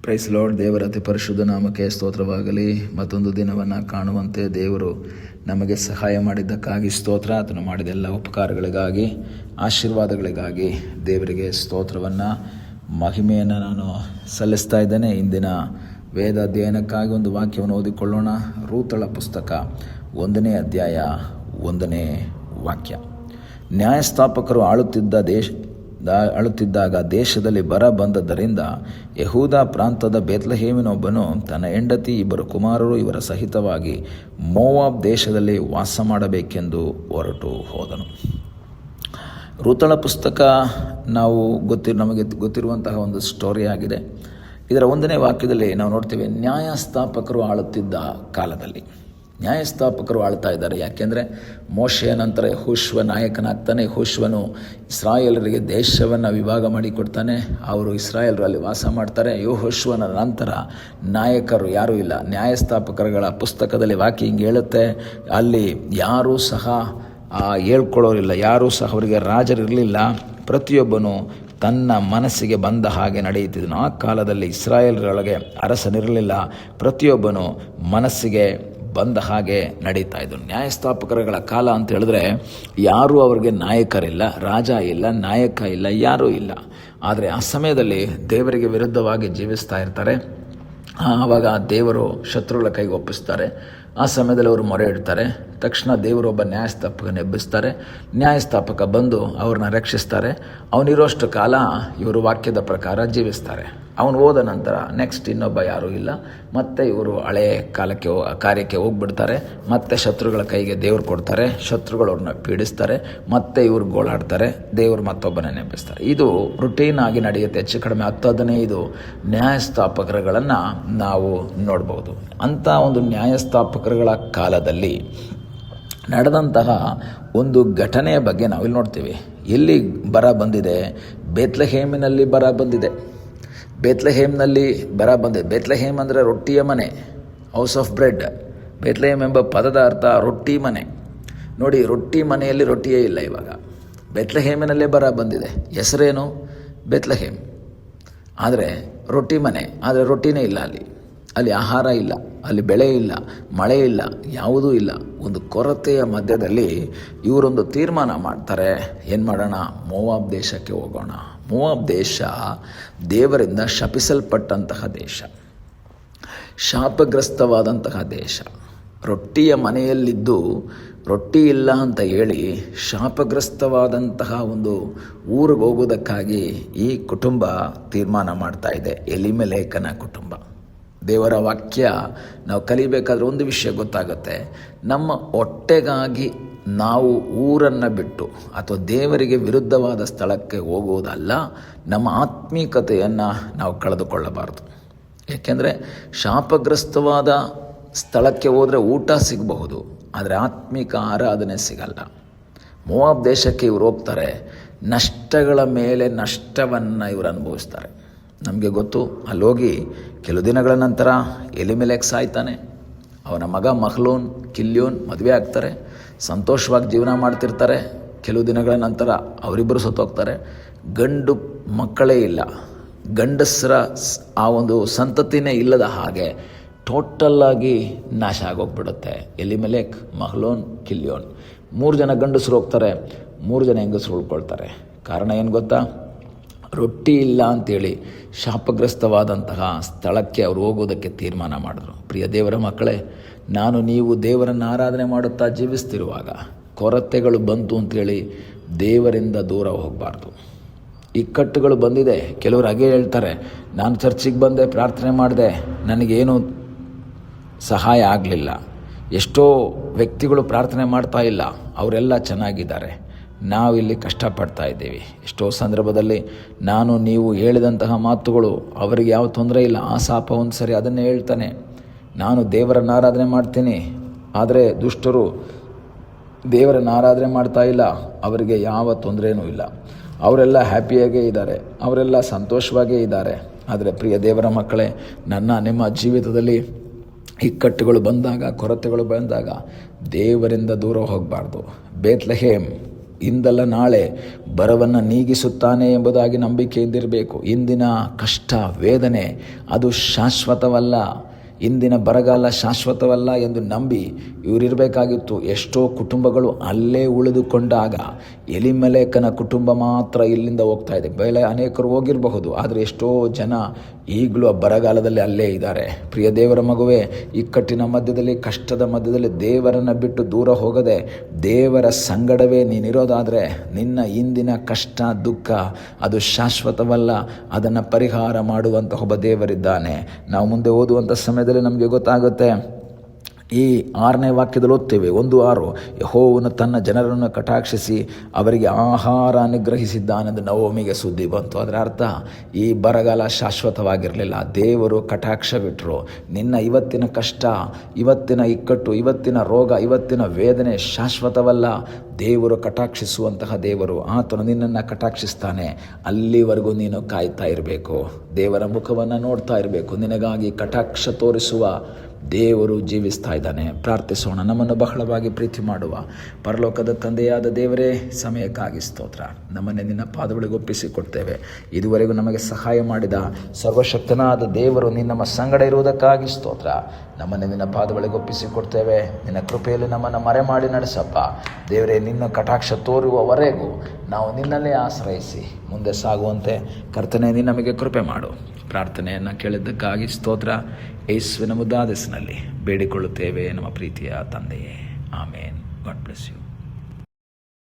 Price lord. ದೇವರ ಅತಿ ಪರಿಶುದ್ಧ ನಾಮಕ್ಕೆ ಸ್ತೋತ್ರವಾಗಲಿ. ಮತ್ತೊಂದು ದಿನವನ್ನು ಕಾಣುವಂತೆ ದೇವರು ನಮಗೆ ಸಹಾಯ ಮಾಡಿದ್ದಕ್ಕಾಗಿ ಸ್ತೋತ್ರ. ಆತನು ಮಾಡಿದ ಎಲ್ಲ ಉಪಕಾರಗಳಿಗಾಗಿ, ಆಶೀರ್ವಾದಗಳಿಗಾಗಿ ದೇವರಿಗೆ ಸ್ತೋತ್ರವನ್ನು, ಮಹಿಮೆಯನ್ನು ನಾನು ಸಲ್ಲಿಸ್ತಾ ಇದ್ದೇನೆ. ಇಂದಿನ ವೇದ ಅಧ್ಯಯನಕ್ಕಾಗಿ ಒಂದು ವಾಕ್ಯವನ್ನು ಓದಿಕೊಳ್ಳೋಣ. ರೂತಳ ಪುಸ್ತಕ 1ನೇ ಅಧ್ಯಾಯ 1ನೇ ವಾಕ್ಯ. ನ್ಯಾಯಸ್ಥಾಪಕರು ಆಳುತ್ತಿದ್ದಾಗ ದೇಶದಲ್ಲಿ ಬರ ಬಂದದ್ದರಿಂದ ಯೆಹೂದ ಪ್ರಾಂತದ ಬೇತ್ಲೆಹೇಮಿನೊಬ್ಬನು ತನ್ನ ಹೆಂಡತಿ 2 ಕುಮಾರರು ಇವರ ಸಹಿತವಾಗಿ ಮೋವಾಬ್ ದೇಶದಲ್ಲಿ ವಾಸ ಮಾಡಬೇಕೆಂದು ಹೊರಟು ಹೋದನು. ರೂತಳ ಪುಸ್ತಕ ನಮಗೆ ಗೊತ್ತಿರುವಂತಹ ಒಂದು ಸ್ಟೋರಿ ಆಗಿದೆ. ಇದರ 1ನೇ ವಾಕ್ಯದಲ್ಲಿ ನಾವು ನೋಡ್ತೀವಿ, ನ್ಯಾಯಸ್ಥಾಪಕರು ಆಳುತ್ತಿದ್ದ ಕಾಲದಲ್ಲಿ. ನ್ಯಾಯಸ್ಥಾಪಕರು ಆಳ್ತಾ ಇದ್ದಾರೆ. ಯಾಕೆಂದರೆ ಮೋಶೆಯ ನಂತರ ಯೆಹೋಶುವ ನಾಯಕನಾಗ್ತಾನೆ. ಯೆಹೋಶುವನು ಇಸ್ರಾಯೇಲರಿಗೆ ದೇಶವನ್ನು ವಿಭಾಗ ಮಾಡಿಕೊಡ್ತಾನೆ. ಅವರು ಇಸ್ರಾಯೇಲರು ಅಲ್ಲಿ ವಾಸ ಮಾಡ್ತಾರೆ. ಯೆಹೋಶುವನ ನಂತರ ನಾಯಕರು ಯಾರೂ ಇಲ್ಲ. ನ್ಯಾಯಸ್ಥಾಪಕರುಗಳ ಪುಸ್ತಕದಲ್ಲಿ ವಾಕ್ಯ ಹಿಂಗೆ ಹೇಳುತ್ತೆ, ಅಲ್ಲಿ ಯಾರೂ ಸಹ ಹೇಳ್ಕೊಳ್ಳೋರಿಲ್ಲ, ಯಾರೂ ಸಹ ಅವರಿಗೆ ರಾಜರಿರಲಿಲ್ಲ. ಪ್ರತಿಯೊಬ್ಬನು ತನ್ನ ಮನಸ್ಸಿಗೆ ಬಂದ ಹಾಗೆ ನಡೆಯುತ್ತಿದ್ದನು. ಆ ಕಾಲದಲ್ಲಿ ಇಸ್ರಾಯೇಲರೊಳಗೆ ಅರಸನಿರಲಿಲ್ಲ. ಪ್ರತಿಯೊಬ್ಬನು ಮನಸ್ಸಿಗೆ ಬಂದ ಹಾಗೆ ನಡೀತಾ ಇದ್ದನು. ನ್ಯಾಯಸ್ಥಾಪಕರುಗಳ ಕಾಲ ಅಂತ ಹೇಳಿದ್ರೆ ಯಾರೂ ಅವ್ರಿಗೆ ನಾಯಕರಿಲ್ಲ, ರಾಜ ಇಲ್ಲ, ನಾಯಕ ಇಲ್ಲ, ಯಾರೂ ಇಲ್ಲ. ಆದರೆ ಆ ಸಮಯದಲ್ಲಿ ದೇವರಿಗೆ ವಿರುದ್ಧವಾಗಿ ಜೀವಿಸ್ತಾ ಇರ್ತಾರೆ. ಆವಾಗ ದೇವರು ಶತ್ರುಗಳ ಕೈಗೆ ಒಪ್ಪಿಸ್ತಾರೆ. ಆ ಸಮಯದಲ್ಲಿ ಅವರು ಮೊರೆ ಇಡ್ತಾರೆ. ತಕ್ಷಣ ದೇವರೊಬ್ಬ ನ್ಯಾಯಸ್ಥಾಪಕನ ಎಬ್ಬಿಸ್ತಾರೆ. ನ್ಯಾಯಸ್ಥಾಪಕ ಬಂದು ಅವ್ರನ್ನ ರಕ್ಷಿಸ್ತಾರೆ. ಅವನಿರೋಷ್ಟು ಕಾಲ ಇವರು ವಾಕ್ಯದ ಪ್ರಕಾರ ಜೀವಿಸ್ತಾರೆ. ಅವನು ಹೋದ ನಂತರ ನೆಕ್ಸ್ಟ್ ಇನ್ನೊಬ್ಬ ಯಾರೂ ಇಲ್ಲ. ಮತ್ತೆ ಇವರು ಹಳೆ ಕಾರ್ಯಕ್ಕೆ ಹೋಗ್ಬಿಡ್ತಾರೆ. ಮತ್ತೆ ಶತ್ರುಗಳ ಕೈಗೆ ದೇವ್ರು ಕೊಡ್ತಾರೆ. ಶತ್ರುಗಳು ಅವ್ರನ್ನ ಪೀಡಿಸ್ತಾರೆ. ಮತ್ತೆ ಇವ್ರು ಗೋಳಾಡ್ತಾರೆ. ದೇವರು ಮತ್ತೊಬ್ಬನ ನೆಬ್ಬಿಸ್ತಾರೆ. ಇದು ರುಟೀನ್ ಆಗಿ ನಡೆಯುತ್ತೆ. ಹೆಚ್ಚು ಕಡಿಮೆ 10-15 ನ್ಯಾಯಸ್ಥಾಪಕರುಗಳನ್ನು ನಾವು ನೋಡ್ಬೋದು. ಅಂಥ ಒಂದು ನ್ಯಾಯಸ್ಥಾಪಕರುಗಳ ಕಾಲದಲ್ಲಿ ನಡೆದಂತಹ ಒಂದು ಘಟನೆಯ ಬಗ್ಗೆ ನಾವಿಲ್ಲಿ ನೋಡ್ತೀವಿ. ಎಲ್ಲಿ ಬರ ಬಂದಿದೆ? ಬೇತ್ಲೆಹೇಮಿನಲ್ಲಿ ಬರ ಬಂದಿದೆ. ಬೇತ್ಲೆಹೇಮ್ನಲ್ಲಿ ಬರ ಬಂದಿದೆ. ಬೇತ್ಲೆಹೇಮ್ ಅಂದರೆ ರೊಟ್ಟಿಯ ಮನೆ, ಹೌಸ್ ಆಫ್ ಬ್ರೆಡ್. ಬೇತ್ಲೆಹೇಮ್ ಎಂಬ ಪದದ ಅರ್ಥ ರೊಟ್ಟಿ ಮನೆ. ನೋಡಿ, ರೊಟ್ಟಿ ಮನೆಯಲ್ಲಿ ರೊಟ್ಟಿಯೇ ಇಲ್ಲ. ಇವಾಗ ಬೇತ್ಲೆಹೇಮಿನಲ್ಲೇ ಬರ ಬಂದಿದೆ. ಹೆಸರೇನು? ಬೇತ್ಲೆಹೇಮ್. ಆದರೆ ರೊಟ್ಟಿ ಮನೆ, ಆದರೆ ರೊಟ್ಟಿನೇ ಇಲ್ಲ. ಅಲ್ಲಿ ಆಹಾರ ಇಲ್ಲ, ಅಲ್ಲಿ ಬೆಳೆ ಇಲ್ಲ, ಮಳೆ ಇಲ್ಲ, ಯಾವುದೂ ಇಲ್ಲ. ಒಂದು ಕೊರತೆಯ ಮಧ್ಯದಲ್ಲಿ ಇವರೊಂದು ತೀರ್ಮಾನ ಮಾಡ್ತಾರೆ. ಏನು ಮಾಡೋಣ? ಮೋವಾಬ್ ದೇಶಕ್ಕೆ ಹೋಗೋಣ. ಮೋವಾಬ್ ದೇಶ ದೇವರಿಂದ ಶಪಿಸಲ್ಪಟ್ಟಂತಹ ದೇಶ, ಶಾಪಗ್ರಸ್ತವಾದಂತಹ ದೇಶ. ರೊಟ್ಟಿಯ ಮನೆಯಲ್ಲಿದ್ದು ರೊಟ್ಟಿ ಇಲ್ಲ ಅಂತ ಹೇಳಿ ಶಾಪಗ್ರಸ್ತವಾದಂತಹ ಒಂದು ಊರಿಗೆ ಹೋಗೋದಕ್ಕಾಗಿ ಈ ಕುಟುಂಬ ತೀರ್ಮಾನ ಮಾಡ್ತಾ ಇದೆ. ಎಲಿಮೆಲೇಕನ ಕುಟುಂಬ. ದೇವರ ವಾಕ್ಯ ನಾವು ಕಲಿಬೇಕಾದ್ರೆ ಒಂದು ವಿಷಯ ಗೊತ್ತಾಗುತ್ತೆ. ನಮ್ಮ ಹೊಟ್ಟೆಗಾಗಿ ನಾವು ಊರನ್ನು ಬಿಟ್ಟು ಅಥವಾ ದೇವರಿಗೆ ವಿರುದ್ಧವಾದ ಸ್ಥಳಕ್ಕೆ ಹೋಗುವುದಲ್ಲ, ನಮ್ಮ ಆತ್ಮೀಕತೆಯನ್ನು ನಾವು ಕಳೆದುಕೊಳ್ಳಬಾರ್ದು. ಏಕೆಂದರೆ ಶಾಪಗ್ರಸ್ತವಾದ ಸ್ಥಳಕ್ಕೆ ಹೋದರೆ ಊಟ ಸಿಗಬಹುದು, ಆದರೆ ಆತ್ಮಿಕ ಆರಾಧನೆ ಸಿಗಲ್ಲ. ಮೋವಾಬ್ ದೇಶಕ್ಕೆ ಇವರು ಹೋಗ್ತಾರೆ. ನಷ್ಟಗಳ ಮೇಲೆ ನಷ್ಟವನ್ನು ಇವರು ಅನುಭವಿಸ್ತಾರೆ. ನಮಗೆ ಗೊತ್ತು, ಅಲ್ಲೋಗಿ ಕೆಲವು ದಿನಗಳ ನಂತರ ಎಲಿಮೆಲೆಕ್ ಸಾಯ್ತಾನೆ. ಅವನ ಮಗ ಮಹ್ಲೋನ್, ಕಿಲ್ಯೋನ್ ಮದುವೆ ಆಗ್ತಾರೆ. ಸಂತೋಷವಾಗಿ ಜೀವನ ಮಾಡ್ತಿರ್ತಾರೆ. ಕೆಲವು ದಿನಗಳ ನಂತರ ಅವರಿಬ್ಬರು ಸತ್ತೋಗ್ತಾರೆ. ಗಂಡು ಮಕ್ಕಳೇ ಇಲ್ಲ, ಗಂಡಸರ ಆ ಒಂದು ಸಂತತಿನೇ ಇಲ್ಲದ ಹಾಗೆ ಟೋಟಲ್ಲಾಗಿ ನಾಶ ಆಗೋಗ್ಬಿಡುತ್ತೆ. ಎಲಿಮೆಲೆಕ್, ಮಹ್ಲೋನ್, ಕಿಲ್ಯೋನ್ 3 ಜನ ಗಂಡಸರು ಹೋಗ್ತಾರೆ, 3 ಜನ ಹೆಂಗಸರು ಉಳ್ಕೊಳ್ತಾರೆ. ಕಾರಣ ಏನು ಗೊತ್ತಾ? ರೊಟ್ಟಿ ಇಲ್ಲ ಅಂಥೇಳಿ ಶಾಪಗ್ರಸ್ತವಾದಂತಹ ಸ್ಥಳಕ್ಕೆ ಅವರು ಹೋಗೋದಕ್ಕೆ ತೀರ್ಮಾನ ಮಾಡಿದ್ರು. ಪ್ರಿಯ ದೇವರ ಮಕ್ಕಳೇ, ನೀವು ದೇವರನ್ನು ಆರಾಧನೆ ಮಾಡುತ್ತಾ ಜೀವಿಸ್ತಿರುವಾಗ ಕೊರತೆಗಳು ಬಂತು ಅಂಥೇಳಿ ದೇವರಿಂದ ದೂರ ಹೋಗಬಾರ್ದು. ಇಕ್ಕಟ್ಟುಗಳು ಬಂದಿದೆ. ಕೆಲವರು ಹಾಗೆ ಹೇಳ್ತಾರೆ, ನಾನು ಚರ್ಚಿಗೆ ಬಂದೆ, ಪ್ರಾರ್ಥನೆ ಮಾಡಿದೆ, ನನಗೇನು ಸಹಾಯ ಆಗಲಿಲ್ಲ. ಎಷ್ಟೋ ವ್ಯಕ್ತಿಗಳು ಪ್ರಾರ್ಥನೆ ಮಾಡ್ತಾ ಇಲ್ಲ, ಅವರೆಲ್ಲ ಚೆನ್ನಾಗಿದ್ದಾರೆ, ನಾವಿಲ್ಲಿ ಕಷ್ಟಪಡ್ತಾ ಇದ್ದೀವಿ. ಎಷ್ಟೋ ಸಂದರ್ಭದಲ್ಲಿ ನೀವು ಹೇಳಿದಂತಹ ಮಾತುಗಳು ಅವರಿಗೆ ಯಾವ ತೊಂದರೆ ಇಲ್ಲ. ಆಸಾಪ ಒಂದು ಸರಿ ಅದನ್ನೇ ಹೇಳ್ತಾನೆ, ನಾನು ದೇವರನ್ನು ಆರಾಧನೆ ಮಾಡ್ತೀನಿ, ಆದರೆ ದುಷ್ಟರು ದೇವರನ್ನು ಆರಾಧನೆ ಮಾಡ್ತಾ ಇಲ್ಲ, ಅವರಿಗೆ ಯಾವ ತೊಂದರೆಯೂ ಇಲ್ಲ, ಅವರೆಲ್ಲ ಹ್ಯಾಪಿಯಾಗೇ ಇದ್ದಾರೆ, ಅವರೆಲ್ಲ ಸಂತೋಷವಾಗೇ ಇದ್ದಾರೆ. ಆದರೆ ಪ್ರಿಯ ದೇವರ ಮಕ್ಕಳೇ, ನಿಮ್ಮ ಜೀವಿತದಲ್ಲಿ ಇಕ್ಕಟ್ಟುಗಳು ಬಂದಾಗ, ಕೊರತೆಗಳು ಬಂದಾಗ ದೇವರಿಂದ ದೂರ ಹೋಗಬಾರ್ದು. ಬೇತ್ಲೆಹೇಮ್ ಇಂದಲ್ಲ ನಾಳೆ ಬರವನ್ನು ನೀಗಿಸುತ್ತಾನೆ ಎಂಬುದಾಗಿ ನಂಬಿಕೆಯಿಂದಿರಬೇಕು. ಇಂದಿನ ಕಷ್ಟ ವೇದನೆ ಅದು ಶಾಶ್ವತವಲ್ಲ, ಇಂದಿನ ಬರಗಾಲ ಶಾಶ್ವತವಲ್ಲ ಎಂದು ನಂಬಿ ಇವರಿರಬೇಕಾಗಿತ್ತು. ಎಷ್ಟೋ ಕುಟುಂಬಗಳು ಅಲ್ಲೇ ಉಳಿದುಕೊಂಡಾಗ ಎಲಿಮೆಲೇಕನ ಕುಟುಂಬ ಮಾತ್ರ ಇಲ್ಲಿಂದ ಹೋಗ್ತಾ ಇದೆ. ಅನೇಕರು ಹೋಗಿರಬಹುದು, ಆದರೆ ಎಷ್ಟೋ ಜನ ಈಗಲೂ ಆ ಬರಗಾಲದಲ್ಲಿ ಅಲ್ಲೇ ಇದ್ದಾರೆ. ಪ್ರಿಯ ದೇವರ ಮಗುವೆ, ಇಕ್ಕಟ್ಟಿನ ಮಧ್ಯದಲ್ಲಿ, ಕಷ್ಟದ ಮಧ್ಯದಲ್ಲಿ ದೇವರನ್ನು ಬಿಟ್ಟು ದೂರ ಹೋಗದೆ ದೇವರ ಸಂಗಡವೇ ನೀನಿರೋದಾದರೆ ನಿನ್ನ ಇಂದಿನ ಕಷ್ಟ ದುಃಖ ಅದು ಶಾಶ್ವತವಲ್ಲ. ಅದನ್ನು ಪರಿಹಾರ ಮಾಡುವಂಥ ಒಬ್ಬ ದೇವರಿದ್ದಾನೆ. ನಾವು ಮುಂದೆ ಓದುವಂಥ ಸಮಯದಲ್ಲಿ ನಮಗೆ ಗೊತ್ತಾಗುತ್ತೆ. ಈ 6ನೇ ವಾಕ್ಯದಲ್ಲಿ ಓದ್ತೇವೆ, 1:6, ಯೆಹೋವನು ತನ್ನ ಜನರನ್ನು ಕಟಾಕ್ಷಿಸಿ ಅವರಿಗೆ ಆಹಾರ ಅನುಗ್ರಹಿಸಿದ್ದಾನೆಂದು ನವೋಮಿಗೆ ಸುದ್ದಿ ಬಂತು. ಅದರ ಅರ್ಥ ಈ ಬರಗಾಲ ಶಾಶ್ವತವಾಗಿರಲಿಲ್ಲ. ದೇವರು ಕಟಾಕ್ಷ ಬಿಟ್ಟರು. ನಿನ್ನ ಇವತ್ತಿನ ಕಷ್ಟ, ಇವತ್ತಿನ ಇಕ್ಕಟ್ಟು, ಇವತ್ತಿನ ರೋಗ, ಇವತ್ತಿನ ವೇದನೆ ಶಾಶ್ವತವಲ್ಲ. ದೇವರು ಕಟಾಕ್ಷಿಸುವಂತಹ ದೇವರು. ಆತನು ನಿನ್ನನ್ನು ಕಟಾಕ್ಷಿಸ್ತಾನೆ. ಅಲ್ಲಿವರೆಗೂ ನೀನು ಕಾಯ್ತಾ ಇರಬೇಕು, ದೇವರ ಮುಖವನ್ನು ನೋಡ್ತಾ ಇರಬೇಕು. ನಿನಗಾಗಿ ಕಟಾಕ್ಷ ತೋರಿಸುವ ದೇವರು ಜೀವಿಸ್ತಾ ಇದ್ದಾನೆ. ಪ್ರಾರ್ಥಿಸೋಣ. ನಮ್ಮನ್ನು ಬಹಳವಾಗಿ ಪ್ರೀತಿ ಮಾಡುವ ಪರಲೋಕದ ತಂದೆಯಾದ ದೇವರೇ, ಸಮಯಕ್ಕಾಗಿ ಸ್ತೋತ್ರ. ನಮ್ಮನ್ನೇ ನಿನ್ನ ಪಾದಗಳಿಗೆ ಒಪ್ಪಿಸಿಕೊಡ್ತೇವೆ. ಇದುವರೆಗೂ ನಮಗೆ ಸಹಾಯ ಮಾಡಿದ ಸರ್ವಶಕ್ತನಾದ ದೇವರು ನಮ್ಮ ಸಂಗಡ ಇರುವುದಕ್ಕಾಗಿ ಸ್ತೋತ್ರ. ನಮ್ಮನ್ನೇ ನಿನ್ನ ಪಾದಗಳಿಗೆ ಒಪ್ಪಿಸಿಕೊಡ್ತೇವೆ. ನಿನ್ನ ಕೃಪೆಯಲ್ಲಿ ನಮ್ಮನ್ನು ಮರೆ ಮಾಡಿ ನಡೆಸಪ್ಪ ದೇವರೇ. ನಿನ್ನ ಕಟಾಕ್ಷ ತೋರುವವರೆಗೂ ನಾವು ನಿನ್ನಲ್ಲೇ ಆಶ್ರಯಿಸಿ ಮುಂದೆ ಸಾಗುವಂತೆ ಕರ್ತನೇ ನೀನು ನಮಗೆ ಕೃಪೆ ಮಾಡು. ಪ್ರಾರ್ಥನೆಯನ್ನು ಕೇಳಿದ್ದಕ್ಕಾಗಿ ಸ್ತೋತ್ರ. ಯೇಸುವಿನ ಮುದ್ದಾದ ಹೆಸರಿನಲ್ಲಿ ಬೇಡಿಕೊಳ್ಳುತ್ತೇವೆ ನಮ್ಮ ಪ್ರೀತಿಯ ತಂದೆಯೇ. ಆಮೇನ್. God bless you.